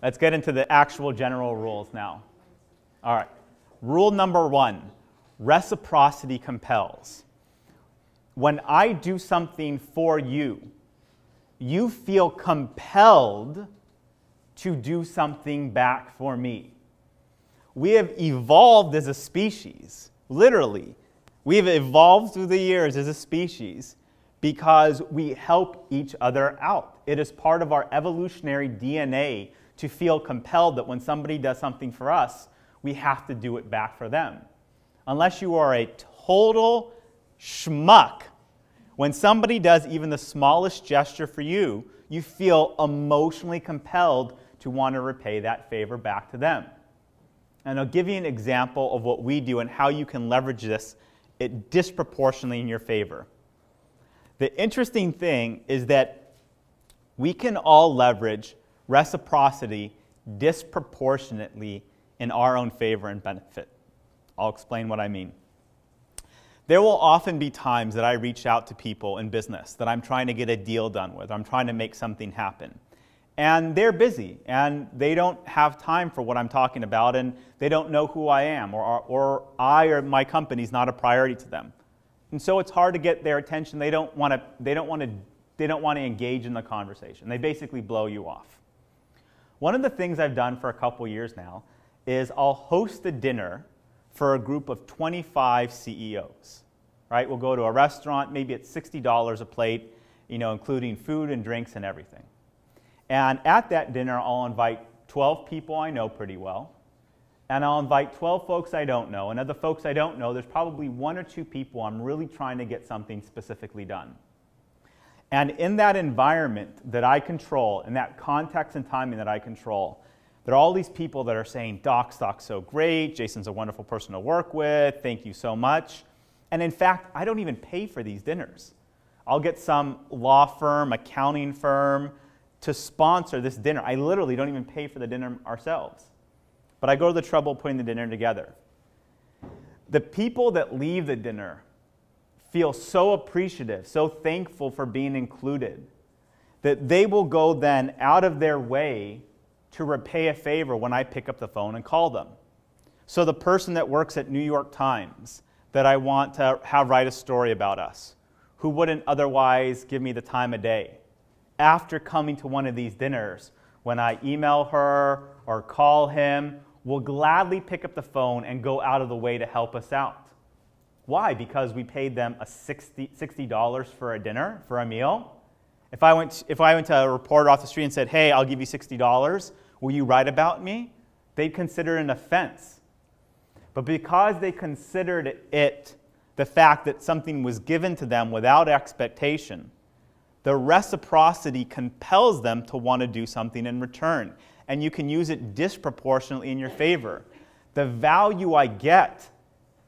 Let's get into the actual general rules now. All right. Rule number 1, reciprocity compels. When I do something for you, you feel compelled to do something back for me. We have evolved as a species, literally. We have evolved through the years as a species because we help each other out. It is part of our evolutionary DNA to feel compelled that when somebody does something for us, we have to do it back for them. Unless you are a total schmuck, when somebody does even the smallest gesture for you, you feel emotionally compelled to want to repay that favor back to them. And I'll give you an example of what we do and how you can leverage this disproportionately in your favor. The interesting thing is that we can all leverage reciprocity disproportionately in our own favor and benefit. I'll explain what I mean. There will often be times that I reach out to people in business that I'm trying to get a deal done with. I'm trying to make something happen. And they're busy, and they don't have time for what I'm talking about, and they don't know who I am, or I or my company is not a priority to them. And so it's hard to get their attention. They don't want to engage in the conversation. They basically blow you off. One of the things I've done for a couple years now is I'll host a dinner for a group of 25 CEOs. Right? We'll go to a restaurant, maybe it's $60 a plate, including food and drinks and everything. And at that dinner, I'll invite 12 people I know pretty well, and I'll invite 12 folks I don't know. And of the folks I don't know, there's probably 1 or 2 people I'm really trying to get something specifically done. And in that environment that I control, in that context and timing that I control, there are all these people that are saying, Doc's so great, Jason's a wonderful person to work with, thank you so much. And in fact, I don't even pay for these dinners. I'll get some law firm, accounting firm to sponsor this dinner. I literally don't even pay for the dinner ourselves. But I go to the trouble of putting the dinner together. The people that leave the dinner feel so appreciative, so thankful for being included, that they will go then out of their way to repay a favor when I pick up the phone and call them. So the person that works at New York Times that I want to have write a story about us, who wouldn't otherwise give me the time of day, after coming to one of these dinners, when I email her or call him, will gladly pick up the phone and go out of the way to help us out. Why? Because we paid them $60 for a dinner, for a meal. If I went to a reporter off the street and said, hey, I'll give you $60, will you write about me? They'd consider it an offense. But because they considered it the fact that something was given to them without expectation, the reciprocity compels them to want to do something in return. And you can use it disproportionately in your favor. The value I get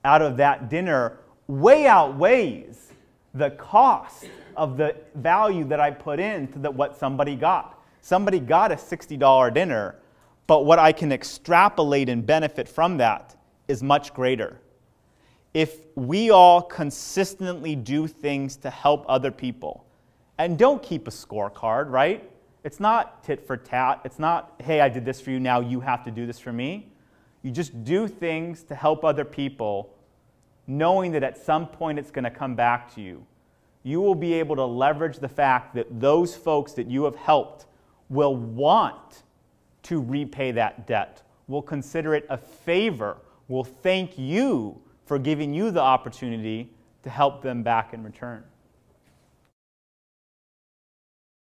out of that dinner way outweighs the cost of the value that I put into what somebody got. Somebody got a $60 dinner, but what I can extrapolate and benefit from that is much greater. If we all consistently do things to help other people, and don't keep a scorecard, right? It's not tit for tat. It's not, hey, I did this for you, now you have to do this for me. You just do things to help other people, knowing that at some point it's going to come back to you. You will be able to leverage the fact that those folks that you have helped will want to repay that debt, will consider it a favor, will thank you for giving you the opportunity to help them back in return.